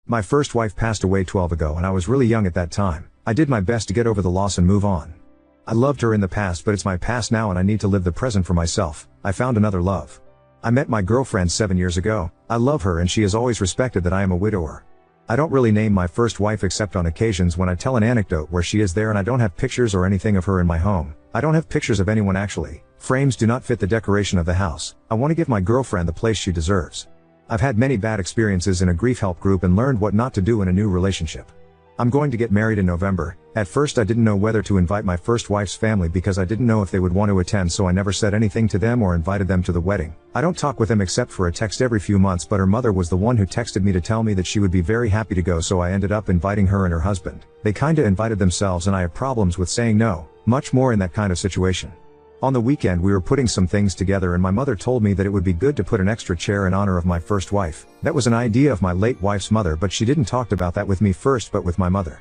My first wife passed away 12 ago and I was really young at that time. I did my best to get over the loss and move on. I loved her in the past, but it's my past now and I need to live the present for myself. I found another love. I met my girlfriend 7 years ago. I love her and she has always respected that I am a widower. I don't really name my first wife except on occasions when I tell an anecdote where she is there, and I don't have pictures or anything of her in my home. I don't have pictures of anyone actually. Frames do not fit the decoration of the house. I want to give my girlfriend the place she deserves. I've had many bad experiences in a grief help group and learned what not to do in a new relationship. I'm going to get married in November. At first I didn't know whether to invite my first wife's family because I didn't know if they would want to attend, so I never said anything to them or invited them to the wedding. I don't talk with them except for a text every few months, but her mother was the one who texted me to tell me that she would be very happy to go, so I ended up inviting her and her husband. They kinda invited themselves and I have problems with saying no, much more in that kind of situation. On the weekend we were putting some things together and my mother told me that it would be good to put an extra chair in honor of my first wife. That was an idea of my late wife's mother, but she didn't talk about that with me first but with my mother.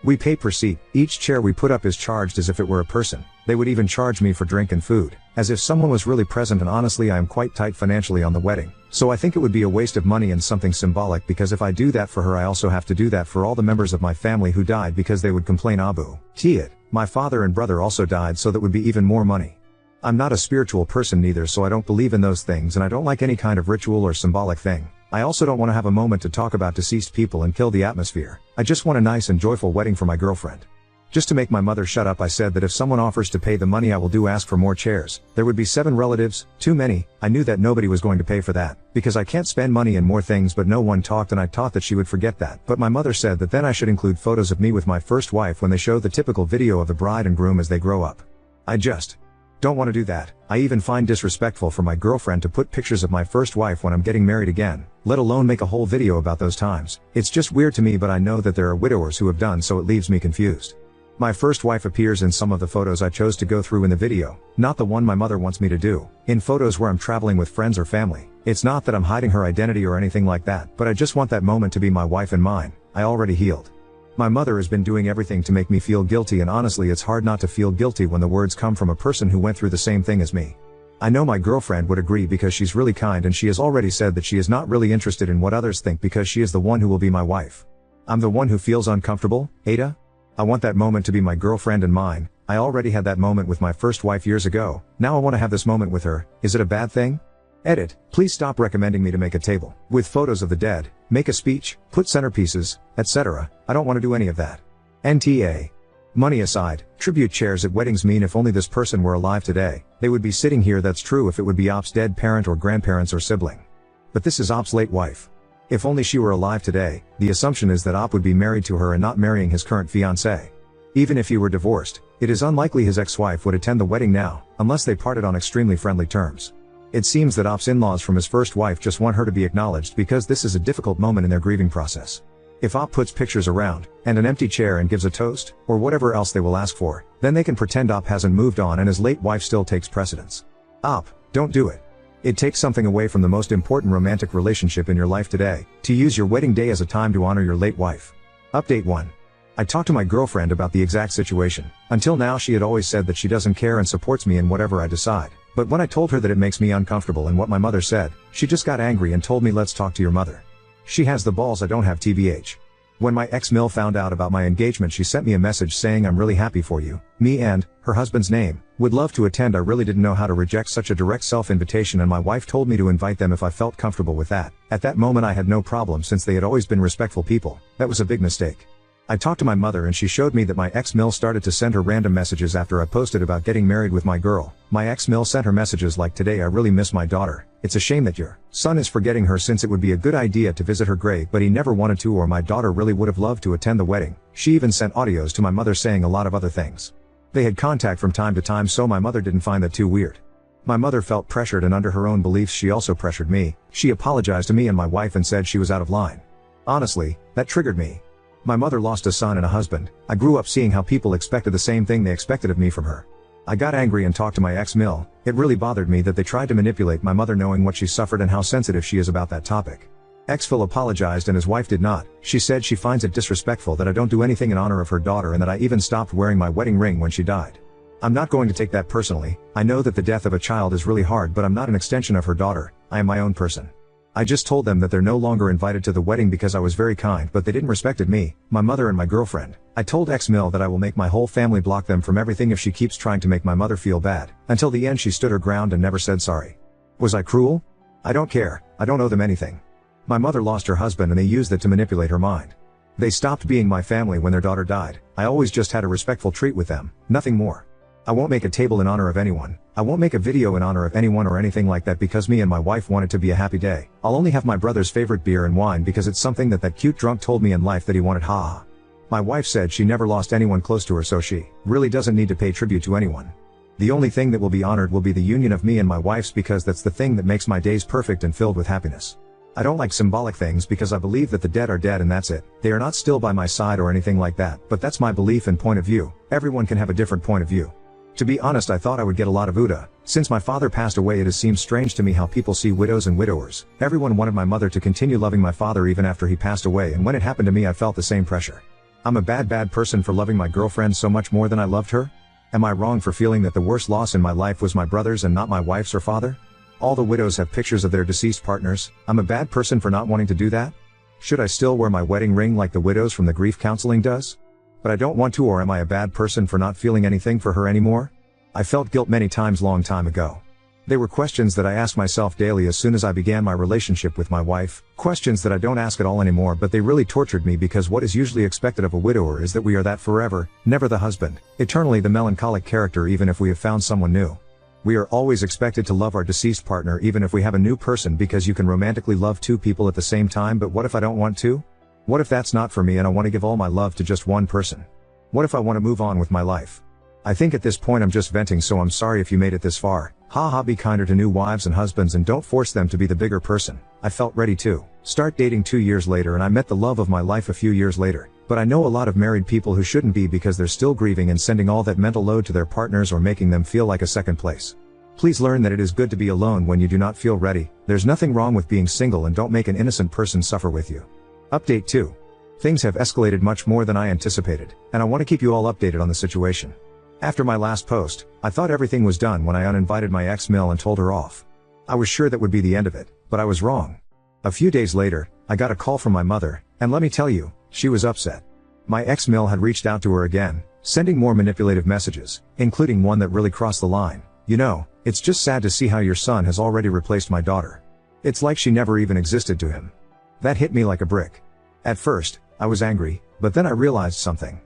We pay per seat. Each chair we put up is charged as if it were a person. They would even charge me for drink and food, as if someone was really present, and honestly I am quite tight financially on the wedding. So I think it would be a waste of money and something symbolic, because if I do that for her I also have to do that for all the members of my family who died because they would complain abu. It. My father and brother also died, so that would be even more money. I'm not a spiritual person neither, so I don't believe in those things and I don't like any kind of ritual or symbolic thing. I also don't want to have a moment to talk about deceased people and kill the atmosphere. I just want a nice and joyful wedding for my girlfriend. Just to make my mother shut up, I said that if someone offers to pay the money I will ask for more chairs. There would be 7 relatives, too many. I knew that nobody was going to pay for that, because I can't spend money in more things, but no one talked and I thought that she would forget that. But my mother said that then I should include photos of me with my first wife when they show the typical video of the bride and groom as they grow up. I just don't want to do that. I even find disrespectful for my girlfriend to put pictures of my first wife when I'm getting married again, let alone make a whole video about those times. It's just weird to me, but I know that there are widowers who have done so. It leaves me confused. My first wife appears in some of the photos I chose to go through in the video, not the one my mother wants me to do. In photos where I'm traveling with friends or family. It's not that I'm hiding her identity or anything like that, but I just want that moment to be my wife and mine. I already healed. My mother has been doing everything to make me feel guilty, and honestly it's hard not to feel guilty when the words come from a person who went through the same thing as me. I know my girlfriend would agree because she's really kind, and she has already said that she is not really interested in what others think because she is the one who will be my wife. I'm the one who feels uncomfortable, Ada? I want that moment to be my girlfriend and mine. I already had that moment with my first wife years ago. Now I want to have this moment with her. Is it a bad thing? Edit. Please stop recommending me to make a table with photos of the dead, make a speech, put centerpieces, etc. I don't want to do any of that. NTA. Money aside, tribute chairs at weddings mean if only this person were alive today, they would be sitting here. That's true if it would be Op's dead parent or grandparents or sibling. But this is Op's late wife. If only she were alive today, the assumption is that Op would be married to her and not marrying his current fiancée. Even if he were divorced, it is unlikely his ex-wife would attend the wedding now, unless they parted on extremely friendly terms. It seems that Op's in-laws from his first wife just want her to be acknowledged because this is a difficult moment in their grieving process. If Op puts pictures around, and an empty chair and gives a toast, or whatever else they will ask for, then they can pretend Op hasn't moved on and his late wife still takes precedence. Op, don't do it. It takes something away from the most important romantic relationship in your life today, to use your wedding day as a time to honor your late wife. Update 1. I talked to my girlfriend about the exact situation. Until now she had always said that she doesn't care and supports me in whatever I decide. But when I told her that it makes me uncomfortable and what my mother said, she just got angry and told me let's talk to your mother. She has the balls, I don't have TBH. When my ex-Mill found out about my engagement, she sent me a message saying I'm really happy for you, me and, her husband's name, would love to attend. I really didn't know how to reject such a direct self-invitation, and my wife told me to invite them if I felt comfortable with that. At that moment I had no problem since they had always been respectful people. That was a big mistake. I talked to my mother and she showed me that my ex-Mill started to send her random messages after I posted about getting married with my girl. My ex-Mill sent her messages like, today I really miss my daughter. It's a shame that your son is forgetting her, since it would be a good idea to visit her grave, but he never wanted to, or my daughter really would have loved to attend the wedding. She even sent audios to my mother saying a lot of other things. They had contact from time to time, so my mother didn't find that too weird. My mother felt pressured, and under her own beliefs she also pressured me. She apologized to me and my wife and said she was out of line. Honestly, that triggered me. My mother lost a son and a husband. I grew up seeing how people expected the same thing they expected of me from her. I got angry and talked to my ex-Mill. It really bothered me that they tried to manipulate my mother, knowing what she suffered and how sensitive she is about that topic. Ex-Phil apologized and his wife did not. She said she finds it disrespectful that I don't do anything in honor of her daughter, and that I even stopped wearing my wedding ring when she died. I'm not going to take that personally. I know that the death of a child is really hard, but I'm not an extension of her daughter. I am my own person. I just told them that they're no longer invited to the wedding because I was very kind, but they didn't respected me, my mother and my girlfriend. I told ex-Mill that I will make my whole family block them from everything if she keeps trying to make my mother feel bad. Until the end she stood her ground and never said sorry. Was I cruel? I don't care, I don't owe them anything. My mother lost her husband and they used that to manipulate her mind. They stopped being my family when their daughter died. I always just had a respectful treat with them, nothing more. I won't make a table in honor of anyone. I won't make a video in honor of anyone or anything like that because me and my wife want it to be a happy day. I'll only have my brother's favorite beer and wine because it's something that cute drunk told me in life that he wanted, haha. My wife said she never lost anyone close to her, so she really doesn't need to pay tribute to anyone. The only thing that will be honored will be the union of me and my wife's because that's the thing that makes my days perfect and filled with happiness. I don't like symbolic things because I believe that the dead are dead and that's it. They are not still by my side or anything like that, but that's my belief and point of view. Everyone can have a different point of view. To be honest, I thought I would get a lot of OODA. Since my father passed away, it has seemed strange to me how people see widows and widowers. Everyone wanted my mother to continue loving my father even after he passed away, and when it happened to me I felt the same pressure. I'm a bad person for loving my girlfriend so much more than I loved her? Am I wrong for feeling that the worst loss in my life was my brother's and not my wife's or father? All the widows have pictures of their deceased partners. I'm a bad person for not wanting to do that? Should I still wear my wedding ring like the widows from the grief counseling does? But I don't want to, or am I a bad person for not feeling anything for her anymore? I felt guilt many times long time ago. They were questions that I asked myself daily as soon as I began my relationship with my wife, questions that I don't ask at all anymore, but they really tortured me because what is usually expected of a widower is that we are that forever, never the husband, eternally the melancholic character even if we have found someone new. We are always expected to love our deceased partner even if we have a new person because you can romantically love two people at the same time, but what if I don't want to? What if that's not for me and I want to give all my love to just one person? What if I want to move on with my life? I think at this point I'm just venting, so I'm sorry if you made it this far. Haha, be kinder to new wives and husbands and don't force them to be the bigger person. I felt ready to start dating 2 years later and I met the love of my life a few years later. But I know a lot of married people who shouldn't be because they're still grieving and sending all that mental load to their partners or making them feel like a second place. Please learn that it is good to be alone when you do not feel ready. There's nothing wrong with being single and don't make an innocent person suffer with you. Update 2. Things have escalated much more than I anticipated, and I want to keep you all updated on the situation. After my last post, I thought everything was done when I uninvited my ex-Mill and told her off. I was sure that would be the end of it, but I was wrong. A few days later, I got a call from my mother, and let me tell you, she was upset. My ex-Mill had reached out to her again, sending more manipulative messages, including one that really crossed the line. You know, it's just sad to see how your son has already replaced my daughter. It's like she never even existed to him. That hit me like a brick. At first, I was angry, but then I realized something.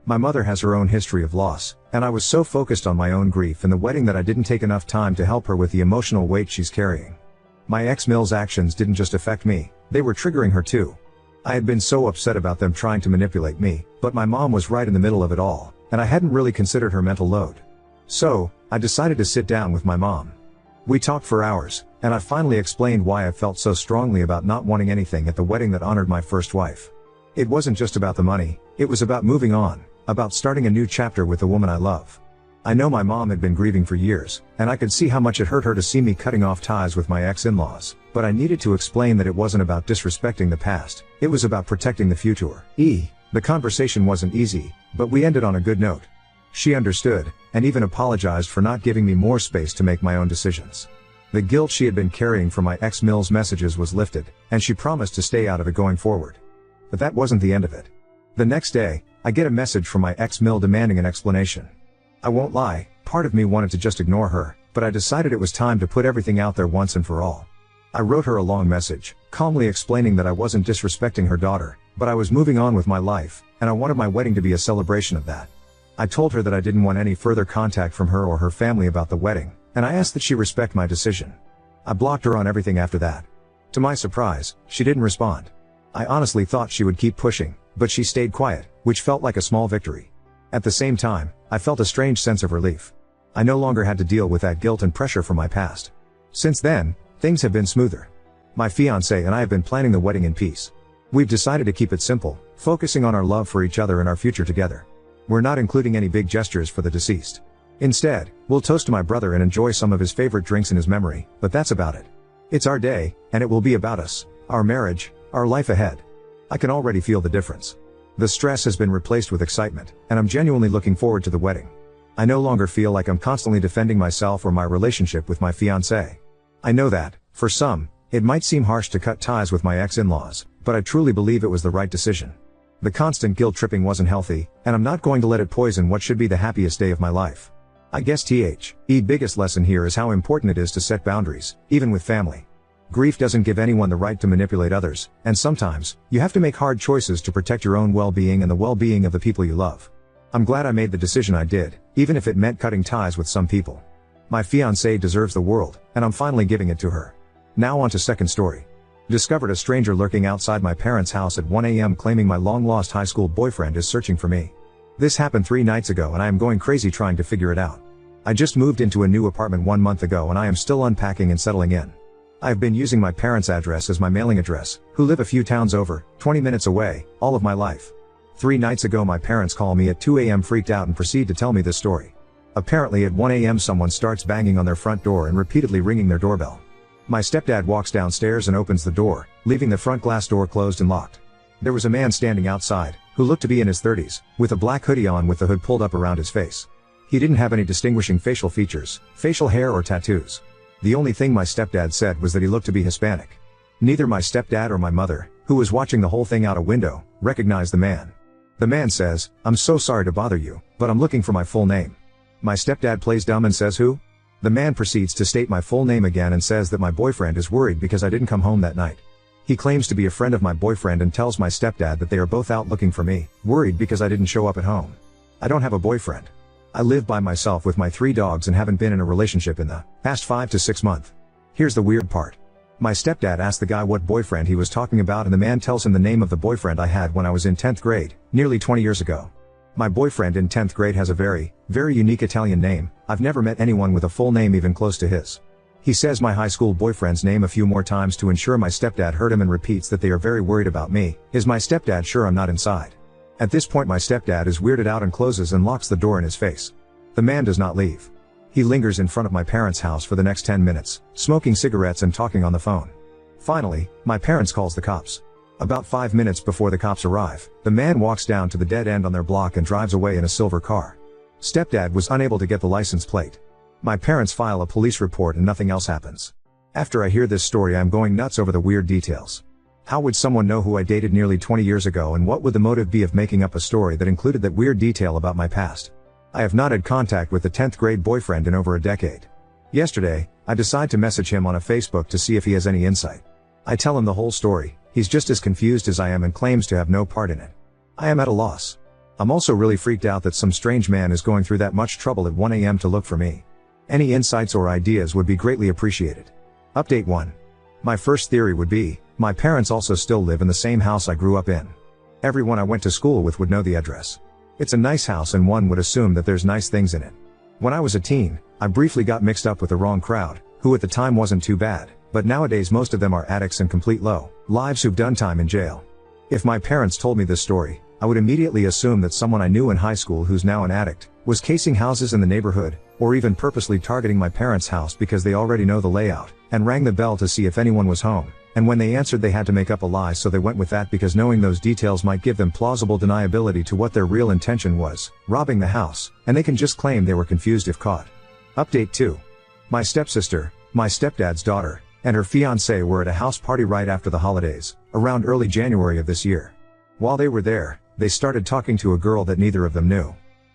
My mother has her own history of loss, and I was so focused on my own grief and the wedding that I didn't take enough time to help her with the emotional weight she's carrying. My ex-Mill's actions didn't just affect me, they were triggering her too. I had been so upset about them trying to manipulate me, but my mom was right in the middle of it all, and I hadn't really considered her mental load. So, I decided to sit down with my mom. We talked for hours, and I finally explained why I felt so strongly about not wanting anything at the wedding that honored my first wife. It wasn't just about the money, it was about moving on. About starting a new chapter with the woman I love. I know my mom had been grieving for years, and I could see how much it hurt her to see me cutting off ties with my ex-in-laws, but I needed to explain that it wasn't about disrespecting the past, it was about protecting the future. The conversation wasn't easy, but we ended on a good note. She understood, and even apologized for not giving me more space to make my own decisions. The guilt she had been carrying from my ex-Mill's messages was lifted, and she promised to stay out of it going forward. But that wasn't the end of it. The next day, I get a message from my ex-Mill demanding an explanation. I won't lie, part of me wanted to just ignore her, but I decided it was time to put everything out there once and for all. I wrote her a long message, calmly explaining that I wasn't disrespecting her daughter, but I was moving on with my life, and I wanted my wedding to be a celebration of that. I told her that I didn't want any further contact from her or her family about the wedding, and I asked that she respect my decision. I blocked her on everything after that. To my surprise, she didn't respond. I honestly thought she would keep pushing, but she stayed quiet, which felt like a small victory. At the same time, I felt a strange sense of relief. I no longer had to deal with that guilt and pressure from my past. Since then, things have been smoother. My fiancé and I have been planning the wedding in peace. We've decided to keep it simple, focusing on our love for each other and our future together. We're not including any big gestures for the deceased. Instead, we'll toast to my brother and enjoy some of his favorite drinks in his memory, but that's about it. It's our day, and it will be about us, our marriage, our life ahead. I can already feel the difference. The stress has been replaced with excitement, and I'm genuinely looking forward to the wedding. I no longer feel like I'm constantly defending myself or my relationship with my fiancé. I know that, for some, It might seem harsh to cut ties with my ex-in-laws, but I truly believe it was the right decision. The constant guilt-tripping wasn't healthy, and I'm not going to let it poison what should be the happiest day of my life. I guess the biggest lesson here is how important it is to set boundaries, even with family. Grief doesn't give anyone the right to manipulate others, and sometimes, you have to make hard choices to protect your own well-being and the well-being of the people you love. I'm glad I made the decision I did, even if it meant cutting ties with some people. My fiancée deserves the world, and I'm finally giving it to her. Now on to second story. Discovered a stranger lurking outside my parents' house at 1 a.m. claiming my long-lost high school boyfriend is searching for me. This happened 3 nights ago and I am going crazy trying to figure it out. I just moved into a new apartment 1 month ago and I am still unpacking and settling in. I have been using my parents' address as my mailing address, who live a few towns over, 20 minutes away, all of my life. 3 nights ago my parents call me at 2 a.m. freaked out and proceed to tell me this story. Apparently at 1 a.m. someone starts banging on their front door and repeatedly ringing their doorbell. My stepdad walks downstairs and opens the door, leaving the front glass door closed and locked. There was a man standing outside, who looked to be in his 30s, with a black hoodie on with the hood pulled up around his face. He didn't have any distinguishing facial features, facial hair or tattoos. The only thing my stepdad said was that he looked to be Hispanic. Neither my stepdad or my mother, who was watching the whole thing out a window, recognized the man. The man says, "I'm so sorry to bother you, but I'm looking for my full name." My stepdad plays dumb and says who? The man proceeds to state my full name again and says that my boyfriend is worried because I didn't come home that night. He claims to be a friend of my boyfriend and tells my stepdad that they are both out looking for me, worried because I didn't show up at home. I don't have a boyfriend. I live by myself with my 3 dogs and haven't been in a relationship in the past 5 to 6 months. Here's the weird part. My stepdad asked the guy what boyfriend he was talking about and the man tells him the name of the boyfriend I had when I was in 10th grade, nearly 20 years ago. My boyfriend in 10th grade has a very unique Italian name. I've never met anyone with a full name even close to his. He says my high school boyfriend's name a few more times to ensure my stepdad heard him and repeats that they are very worried about me. Is my stepdad sure I'm not inside? At this point my stepdad is weirded out and closes and locks the door in his face. The man does not leave. He lingers in front of my parents' house for the next 10 minutes, smoking cigarettes and talking on the phone. Finally, my parents calls the cops. About 5 minutes before the cops arrive, the man walks down to the dead end on their block and drives away in a silver car. Stepdad was unable to get the license plate. My parents file a police report and nothing else happens. After I hear this story I'm going nuts over the weird details. How would someone know who I dated nearly 20 years ago and what would the motive be of making up a story that included that weird detail about my past? I have not had contact with the 10th grade boyfriend in over a decade. Yesterday, I decide to message him on a Facebook to see if he has any insight. I tell him the whole story. He's just as confused as I am and claims to have no part in it. I am at a loss. I'm also really freaked out that some strange man is going through that much trouble at 1 a.m. to look for me. Any insights or ideas would be greatly appreciated. Update 1. My first theory would be, my parents also still live in the same house I grew up in. Everyone I went to school with would know the address. It's a nice house and one would assume that there's nice things in it. When I was a teen, I briefly got mixed up with the wrong crowd, who at the time wasn't too bad. But nowadays most of them are addicts and complete low lives who've done time in jail. If my parents told me this story, I would immediately assume that someone I knew in high school who's now an addict, was casing houses in the neighborhood, or even purposely targeting my parents' house because they already know the layout, and rang the bell to see if anyone was home, and when they answered they had to make up a lie so they went with that because knowing those details might give them plausible deniability to what their real intention was, robbing the house, and they can just claim they were confused if caught. Update 2. My stepsister, my stepdad's daughter, and her fiancé were at a house party right after the holidays, around early January of this year. While they were there, they started talking to a girl that neither of them knew.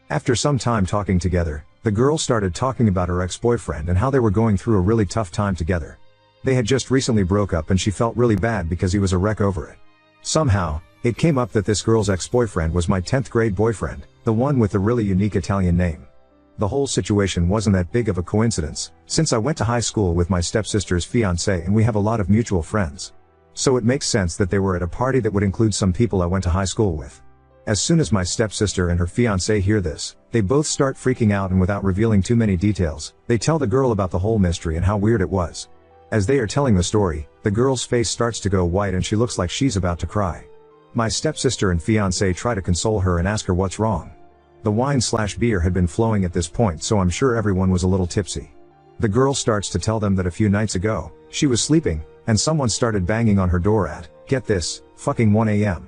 After some time talking together, the girl started talking about her ex-boyfriend and how they were going through a really tough time together. They had just recently broke up and she felt really bad because he was a wreck over it. Somehow, it came up that this girl's ex-boyfriend was my 10th grade boyfriend, the one with the really unique Italian name. The whole situation wasn't that big of a coincidence, since I went to high school with my stepsister's fiancé and we have a lot of mutual friends. So it makes sense that they were at a party that would include some people I went to high school with. As soon as my stepsister and her fiancé hear this, they both start freaking out and without revealing too many details, they tell the girl about the whole mystery and how weird it was. As they are telling the story, the girl's face starts to go white and she looks like she's about to cry. My stepsister and fiancé try to console her and ask her what's wrong. The wine/beer had been flowing at this point so I'm sure everyone was a little tipsy. The girl starts to tell them that a few nights ago, she was sleeping, and someone started banging on her door at, get this, fucking 1 a.m.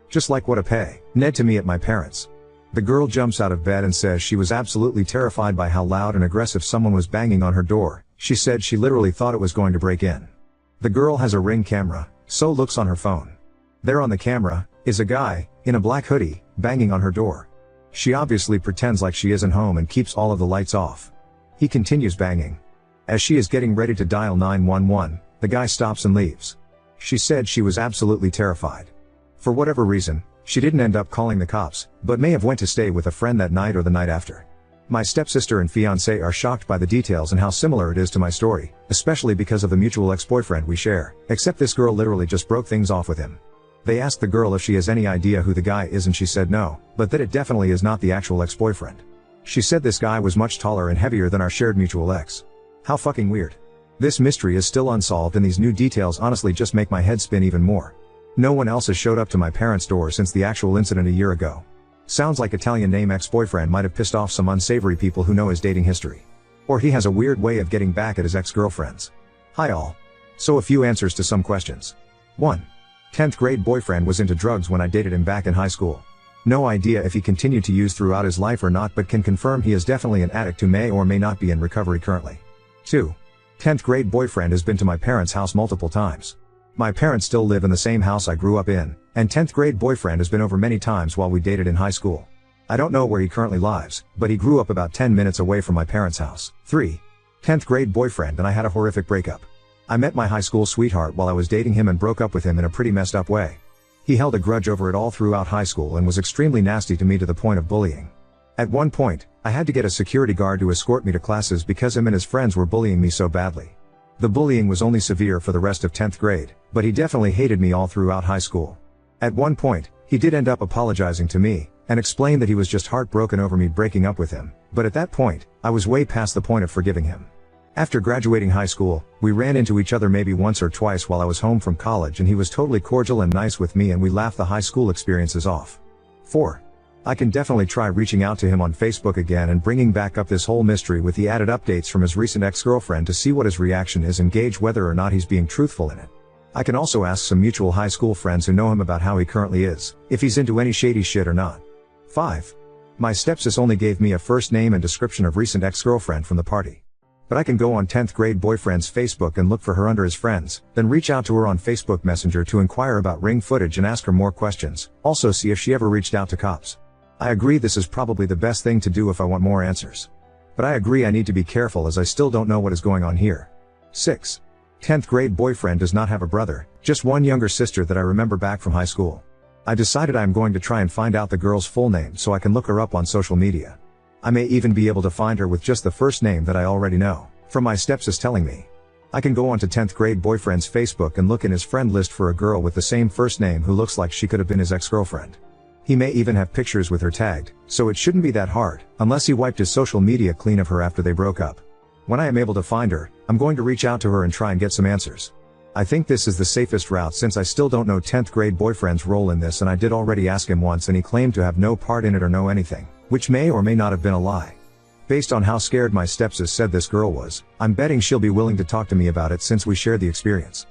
Just like what a pay, Ned to me at my parents'. The girl jumps out of bed and says she was absolutely terrified by how loud and aggressive someone was banging on her door. She said she literally thought it was going to break in. The girl has a Ring camera, so looks on her phone. There on the camera, is a guy, in a black hoodie, banging on her door. She obviously pretends like she isn't home and keeps all of the lights off. He continues banging. As she is getting ready to dial 911, the guy stops and leaves. She said she was absolutely terrified. For whatever reason, she didn't end up calling the cops, but may have went to stay with a friend that night or the night after. My stepsister and fiancé are shocked by the details and how similar it is to my story, especially because of the mutual ex-boyfriend we share, except this girl literally just broke things off with him. They asked the girl if she has any idea who the guy is and she said no, but that it definitely is not the actual ex-boyfriend. She said this guy was much taller and heavier than our shared mutual ex. How fucking weird. This mystery is still unsolved and these new details honestly just make my head spin even more. No one else has showed up to my parents' door since the actual incident a year ago. Sounds like Italian name ex-boyfriend might have pissed off some unsavory people who know his dating history. Or he has a weird way of getting back at his ex-girlfriends. Hi all. So a few answers to some questions. 1. 10th grade boyfriend was into drugs when I dated him back in high school. No idea if he continued to use throughout his life or not, but can confirm he is definitely an addict who may or may not be in recovery currently. 2. 10th grade boyfriend has been to my parents' house multiple times. My parents still live in the same house I grew up in, and 10th grade boyfriend has been over many times while we dated in high school. I don't know where he currently lives, but he grew up about 10 minutes away from my parents' house. 3. 10th grade boyfriend and I had a horrific breakup. I met my high school sweetheart while I was dating him and broke up with him in a pretty messed up way. He held a grudge over it all throughout high school and was extremely nasty to me to the point of bullying. At one point, I had to get a security guard to escort me to classes because him and his friends were bullying me so badly. The bullying was only severe for the rest of 10th grade, but he definitely hated me all throughout high school. At one point, he did end up apologizing to me, and explained that he was just heartbroken over me breaking up with him, but at that point, I was way past the point of forgiving him. After graduating high school, we ran into each other maybe once or twice while I was home from college and he was totally cordial and nice with me and we laughed the high school experiences off. 4. I can definitely try reaching out to him on Facebook again and bringing back up this whole mystery with the added updates from his recent ex-girlfriend to see what his reaction is and gauge whether or not he's being truthful in it. I can also ask some mutual high school friends who know him about how he currently is, if he's into any shady shit or not. 5. My stepsis only gave me a first name and description of recent ex-girlfriend from the party. But I can go on 10th grade boyfriend's Facebook and look for her under his friends, then reach out to her on Facebook Messenger to inquire about Ring footage and ask her more questions, also see if she ever reached out to cops. I agree this is probably the best thing to do if I want more answers. But I agree I need to be careful as I still don't know what is going on here. 6. 10th grade boyfriend does not have a brother, just one younger sister that I remember back from high school. I decided I am going to try and find out the girl's full name so I can look her up on social media. I may even be able to find her with just the first name that I already know, from my stepsis telling me. I can go onto 10th grade boyfriend's Facebook and look in his friend list for a girl with the same first name who looks like she could have been his ex-girlfriend. He may even have pictures with her tagged, so it shouldn't be that hard, unless he wiped his social media clean of her after they broke up. When I am able to find her, I'm going to reach out to her and try and get some answers. I think this is the safest route since I still don't know 10th grade boyfriend's role in this and I did already ask him once and he claimed to have no part in it or know anything, which may or may not have been a lie. Based on how scared my stepsis said this girl was, I'm betting she'll be willing to talk to me about it since we shared the experience.